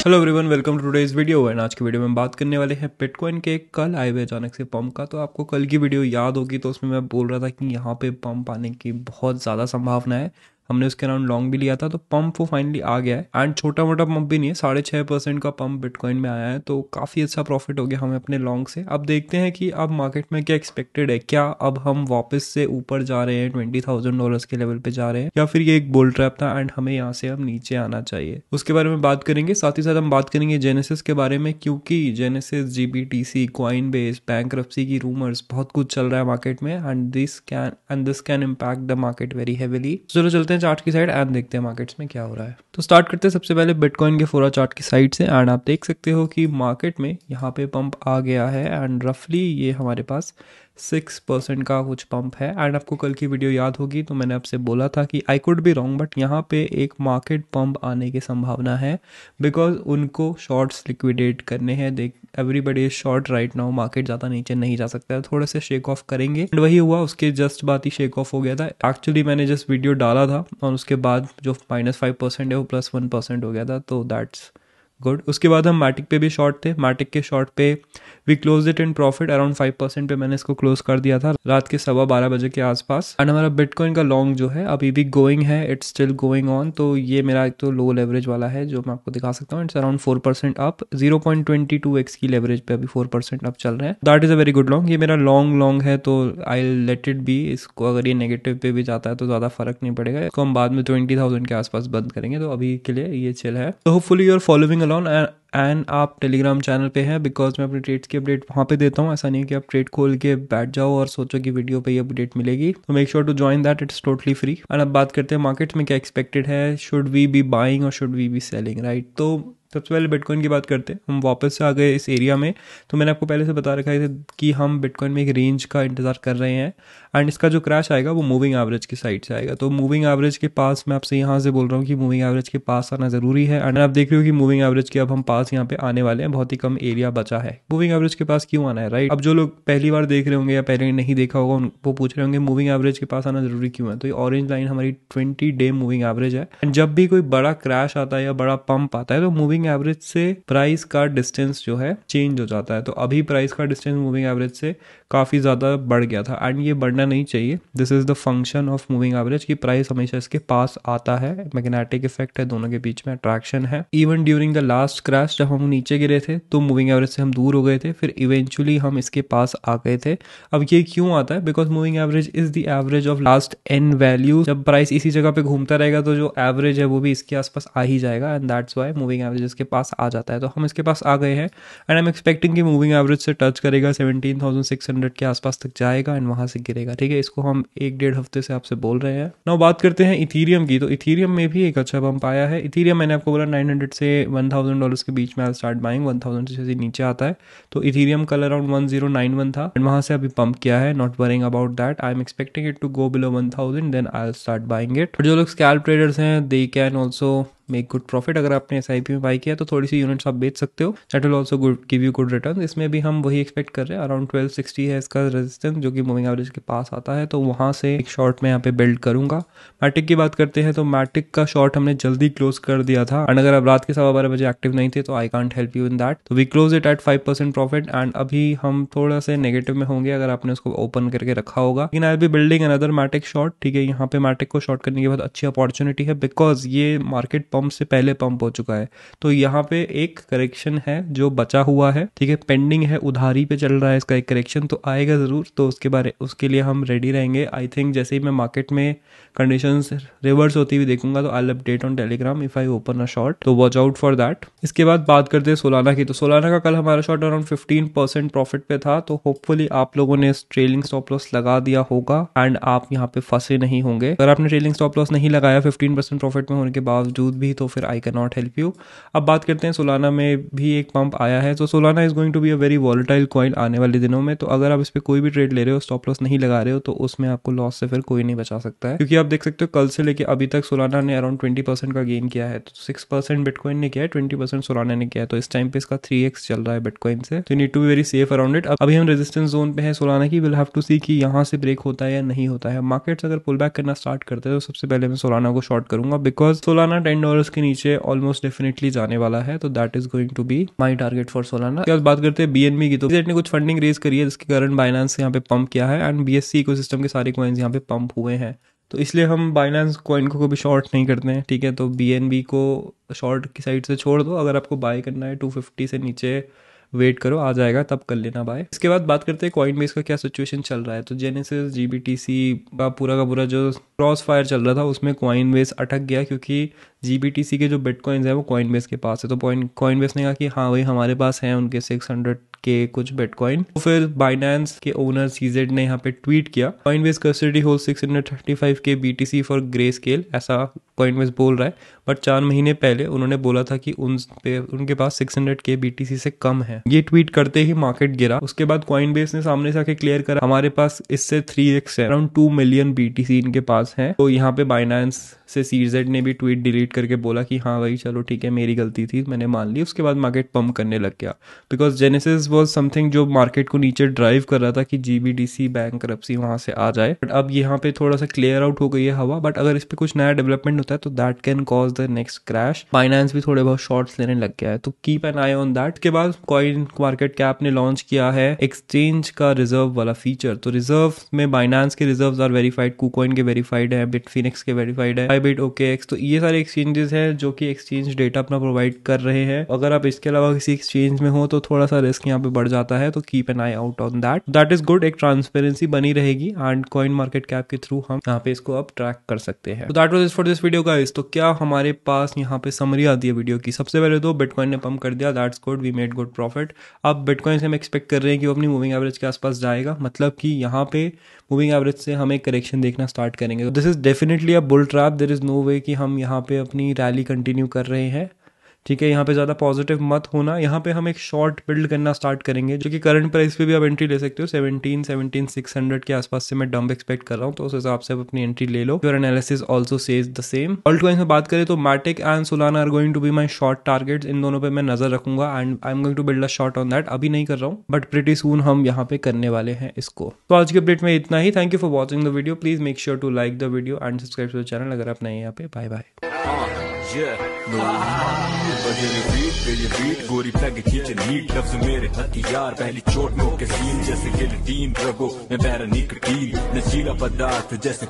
Hello everyone, welcome to today's video. And आज की video में बात करने वाले हैं बिटकॉइन के कल आए हुए अचानक से पंप का। तो आपको कल की वीडियो याद होगी, तो उसमें मैं बोल रहा था कि यहाँ पे पंप आने की बहुत ज़्यादा संभावना है। हमने उसके अराउंड लॉन्ग भी लिया था, तो पंप वो फाइनली आ गया है। एंड छोटा मोटा पंप भी नहीं है, 6.5% का पंप बिटकॉइन में आया है, तो काफ़ी अच्छा प्रॉफिट हो गया हमें अपने लॉन्ग से। अब देखते हैं कि अब मार्केट में क्या एक्सपेक्टेड है। क्या अब हम वापस से ऊपर जा रहे हैं, $20,000 के लेवल पे जा रहे हैं, या फिर ये एक बुल ट्रैप था एंड हमें यहाँ से अब नीचे आना चाहिए। उसके बारे में बात करेंगे। साथ ही साथ हम बात करेंगे जेनेसिस के बारे में, क्योंकि जेनेसिस, जीबीटीसी, कॉइनबेस, बैंक्रप्सी की रूमर्स, बहुत कुछ चल रहा है मार्केट में। And this can impact the market very heavily. चलो चलते हैं चार्ट की साइड एंड देखते हैं मार्केट्स में क्या हो रहा है। तो स्टार्ट करते हैं सबसे पहले बिटकॉइन के 4 चार्ट की साइड से। एंड आप देख सकते हो कि मार्केट में यहाँ पे पंप आ गया है एंड रफली ये हमारे पास 6% का कुछ पंप है। एंड आपको कल की वीडियो याद होगी, तो मैंने आपसे बोला था कि I could be wrong, but यहाँ पे एक मार्केट पंप आने की संभावना है, बिकॉज उनको शॉर्ट्स लिक्विडेट करने हैं। देख, everybody is short right now, market ज़्यादा नीचे नहीं जा सकता है, थोड़े से शेक ऑफ करेंगे। एंड वही हुआ, उसके जस्ट बाद ही शेक ऑफ हो गया था। एक्चुअली मैंने जस्ट वीडियो डाला था और उसके बाद जो -5% है वो +1% हो गया था, तो दैट्स गुड। उसके बाद हम मैटिक पे भी शॉर्ट थे। मैटिक के शॉर्ट पे we close it in profit around 5% पे मैंने इसको क्लोज कर दिया था रात के 12:15 बजे के आसपास। एंड हमारा बिटकॉइन का लॉन्ग जो है अभी भी गोइंग है, इट्स स्टिल गोइंग ऑन। तो ये मेरा एक तो लो लेवरेज वाला है जो मैं आपको दिखा सकता हूँ। इट्स अराउंड 4% अप, 0.22x की लेवरेज पे अभी 4% अप चल रहे हैं। That is a very good long. ये मेरा लॉन्ग है, तो आई लेट इट बी। इसको अगर ये नेगेटिव पे भी जाता है तो ज़्यादा फर्क नहीं पड़ेगा, इसको हम बाद में 20,000 के आसपास बंद करेंगे। तो अभी के लिए ये चिल है। तो hopefully you are following along and आप टेलीग्राम चैनल पे हैं, बिकॉज मैं अपने ट्रेड्स की अपडेट वहाँ पे देता हूँ। ऐसा नहीं कि आप ट्रेड खोल के बैठ जाओ और सोचो कि वीडियो पे ये अपडेट मिलेगी। तो make sure to join that, it's totally free. And अब बात करते हैं मार्केट में क्या एक्सपेक्टेड है। शुड वी बी बाइंग और should we be selling, right? तो सबसे पहले बिटकॉइन की बात करते हैं। हम वापस से आ गए इस एरिया में। तो मैंने आपको पहले से बता रखा है कि हम बिटकॉइन में एक रेंज का इंतजार कर रहे हैं एंड इसका जो क्रैश आएगा वो मूविंग एवरेज की साइड से आएगा। तो मूविंग एवरेज के पास मैं आपसे यहाँ से बोल रहा हूँ कि मूविंग एवरेज के पास आना जरूरी है। एंड आप देख रहे हो कि मूविंग एवरेज के अब हम पास यहाँ पे आने वाले हैं, बहुत ही कम एरिया बचा है। मूविंग एवरेज के पास क्यों आना है, राइट? अब जो लोग पहली बार देख रहे होंगे या पहले नहीं देखा होगा वो पूछ रहे होंगे मूविंग एवरेज के पास आना जरूरी क्यों है। तो ये ऑरेंज लाइन हमारी 20 डे मूविंग एवरेज है। एंड जब भी कोई बड़ा क्रैश आता है या बड़ा पंप आता है तो मूविंग एवरेज से प्राइस का डिस्टेंस जो है चेंज हो जाता है। तो अभी प्राइस का डिस्टेंस मूविंग एवरेज से काफ़ी ज़्यादा बढ़ गया था एंड ये बढ़ना नहीं चाहिए। This is the function of moving average कि प्राइस हमेशा इसके पास आता है। मैग्नेटिक इफेक्ट है, दोनों के बीच में अट्रैक्शन है। Even during the last crash जब हम नीचे गिरे थे तो मूविंग एवरेज से हम दूर हो गए थे, फिर इवेंचुअली हम इसके पास आ गए थे। अब ये क्यों आता है? Because moving average is the average of last n value. जब प्राइस इसी जगह पे घूमता रहेगा तो जो एवरेज है वो भी इसके आसपास आ ही जाएगा and that's why moving average इसके पास आ जाता है। तो हम इसके पास आ गए हैं एंड आई एम एक्सपेक्टिंग कि मूविंग एवरेज से टच करेगा, 17,600 के आसपास तक जाएगा एंड वहां से गिरेगा। ठीक है, इसको हम 1-1.5 हफ्ते से आपसे बोल रहे हैं। नाउ बात करते हैं इथीरियम की। तो इथीरियम में भी एक अच्छा पंप आया है। इथीरियम मैंने आपको बोला 900 से $1,000 के बीच में आई स्टार्ट बाइंग। 1,000 से नीचे आता है तो इथीरियम कल अराउंड 1091 था एंड वहां से अभी पंप किया है। Not worrying about that, I am expecting it to go below 1,000, then I will start buying it. जो लोग स्कैल्प ट्रेडर्स हैं, they can also make good profit. अगर आपने SIP में बाई किया तो थोड़ी सी यूनिट्स आप बेच सकते हो, that will also give you good return. इसमें भी हम वही एक्सपेक्ट कर रहे हैं, अराउंड 1260 है इसका रेजिस्टेंस जो कि मूविंग एवरेज के पास आता है। तो वहां से एक शॉर्ट में यहाँ पे बिल्ड करूंगा। मैटिक की बात करते हैं तो मैटिक का शॉर्ट हमने जल्दी क्लोज कर दिया था एंड अगर आप रात के 12:15 बजे एक्टिव नहीं थे तो I can't help you in that. तो we close it at 5% profit and अभी हम थोड़ा से नेगेटिव में होंगे अगर आपने उसको ओपन करके रखा होगा। लेकिन I will be building another Matic short. ठीक है, यहाँ पे मैटिक को शॉर्ट करने की बहुत अच्छी अपॉर्चुनिटी है बिकॉज ये मार्केट पंप से पहले पंप हो चुका है। तो यहाँ पे एक करेक्शन है जो बचा हुआ है, ठीक है, पेंडिंग है, उधारी पे चल रहा है इसका एक करेक्शन, तो आएगा जरूर। तो उसके लिए हम रेडी रहेंगे। आई थिंक जैसे ही मैं मार्केट में कंडीशंस रिवर्स होती हुई देखूंगा तो I will update on Telegram if I open a short, तो वॉच आउट फॉर दैट। इसके बाद बात करते हैं सोलाना की। तो सोलाना का कल हमारा शॉर्ट अराउंड 15% प्रॉफिट पे था। तो होपफुली आप लोगों ने ट्रेलिंग स्टॉप लॉस लगा दिया होगा एंड आप यहाँ पे फंसे नहीं होंगे। अगर आपने ट्रेलिंग स्टॉप लॉस नहीं लगाया 15% प्रॉफिट में होने के बावजूद भी, तो फिर I can not help you. अब बात करते हैं सोलाना में भी एक पंप आया है। तो Solana is going to be a very volatile coin आने वाले दिनों में। तो अगर आप इस पे कोई भी ट्रेड ले रहे हो, स्टॉप लॉस नहीं लगा रहे हो, तो उसमें आपको लॉस से फिर कोई नहीं बचा सकता है, क्योंकि आप देख सकते हो कल से लेके अभी तक सोलाना ने अराउंड 20% का गेन किया है। तो 6% बिटकॉइन ने किया है, 20% सोलाना ने किया है। तो इस टाइम पे इसका 3x चल रहा है बिटकॉइन से। तो need to be very safe around it. अभी हम रेजिस्टेंस जोन पे है सोलाना की। विल हैव टू सी कि यहाँ से ब्रेक होता है या नहीं होता है। मार्केट्स अगर पुल बैक करना स्टार्ट करते हैं तो सबसे पहले मैं सोलाना को शॉर्ट करूंगा बिकॉज सोलाना $10 $100 के नीचे ऑलमोस्ट डेफिनेटली जाने वाला है, तो that is going to be my target for Solana. उसके बाद बात करते हैं BNB की, तो BZ ने कुछ फंडिंग रेज करी है जिसके कारण बाइनेंस यहाँ पे पंप किया है एंड BSC इकोसिस्टम के सारे कॉइन्स यहाँ पे पंप हुए हैं, तो इसलिए हम बाइनेंस कॉइन को कभी शॉर्ट नहीं करते हैं, ठीक है। तो BNB को शॉर्ट की साइड से छोड़ दो, अगर आपको बाय करना है 250 से नीचे वेट करो, आ जाएगा तब कर लेना बाय। इसके बाद बात करते हैं कॉइनबेस का क्या सिचुएशन चल रहा है। तो जेनेसिस GBTC का पूरा जो क्रॉस फायर चल रहा था उसमें कॉइनबेस अटक गया, क्योंकि GBTC के जो बिटकॉइंस है वो कॉइनबेस के पास है। तो कॉइनबेस ने कहा कि हाँ भाई हमारे पास हैं उनके 600 के कुछ बिटकॉइन। तो फिर बाइनेंस के ओनर CZ ने यहाँ पे ट्वीट किया, कॉइनबेस कस्टडी होल्ड 635 के BTC फॉर ग्रे स्केल, ऐसा कॉइनबेस बोल रहा है। बट 4 महीने पहले उन्होंने बोला था कि उनके पास 600 के BTC से कम है। ये ट्वीट करते ही मार्केट गिरा। उसके बाद कॉइनबेस ने सामने से आके क्लियर करा, हमारे पास इससे 3x है, अराउंड 2 मिलियन BTC इनके पास है। तो यहाँ पे बाइनेंस से CZ ने भी ट्वीट डिलीट करके बोला कि हाँ भाई चलो ठीक है, मेरी गलती थी, मैंने मान ली। उसके बाद मार्केट पंप करने लग गया, बिकॉज जेनेसिस वाज समथिंग जो मार्केट को नीचे ड्राइव कर रहा था कि GBTC बैंकरप्सी वहां से आ जाए। बट अब यहाँ पे थोड़ा सा क्लियर आउट हो गई है हवा, बट अगर इस पे कुछ नया डेवलपमेंट होता है तो that can cause the next crash. Binance भी थोड़े बहुत शॉर्ट्स लेने लग गया है, तो keep an I on that. के बाद कॉइन मार्केट कैप ने लॉन्च किया है एक्सचेंज का रिजर्व वाला फीचर। तो रिजर्व में बाइनेंस के रिजर्व आर वेरीफाइड, KuCoin के वेरीफाइड है, बिटफिनिक्स के वेरीफाइड है, बाइबिट, OKX। तो ये सारे एक्सचेंजेस हैं जो कि एक्सचेंज डेटा अपना प्रोवाइड कर रहे हैं। अगर आप इसके अलावा किसी एक्सचेंज में हो तो थोड़ा सा रिस्क यहाँ पे बढ़ जाता है, तो keep an I out on that. That is good, एक ट्रांसपेरेंसी बनी रहेगी एंड कॉइन मार्केट कैप के थ्रू हम यहाँ पे इसको अब ट्रैक कर सकते हैं। तो that was it for this video guys. तो क्या हमारे पास यहाँ पे समरी आती है वीडियो की। सबसे पहले तो बिटकॉइन ने पंप कर दिया, that's good, we made good profit. अब बिटकॉइन से हम एक्सपेक्ट कर रहे हैं कि वो अपनी मूविंग एवरेज के आसपास जाएगा, मतलब कि यहाँ पे मूविंग एवरेज से हम एक करेक्शन देखना स्टार्ट करेंगे। This is definitely a bull trap, there is no way कि हम यहाँ पे अपनी रैली कंटिन्यू कर रहे हैं, ठीक है। यहाँ पे ज़्यादा पॉजिटिव मत होना। यहाँ पे हम एक शॉर्ट बिल्ड करना स्टार्ट करेंगे, जो कि करंट प्राइस पे भी आप एंट्री ले सकते हो। 17,600 के आसपास से मैं डंप एक्सपेक्ट कर रहा हूँ, तो उस हिसाब से आप अपनी एंट्री ले लो। Your analysis also says the same. Alt coins में बात करें तो Matic and Solana are going to be my short targets. इन दोनों पे मैं नजर रखूंगा and I am going to build a short on that. अभी नहीं कर रहा हूँ, बट प्रीटी सून हम यहाँ पे करने वाले हैं इसको। तो आज के अपडेट में इतना ही। Thank you for watching the video. Please make sure to like the video and subscribe to the channel अगर आप नए हैं यहाँ पे। Bye bye. गोरी प्लग खींचे नीट लफ्ज मेरे हथियार, पहली चोट में के सीन जैसे गिल्टीन, रगो में बैरनी कटील, नशीला पदार्थ जैसे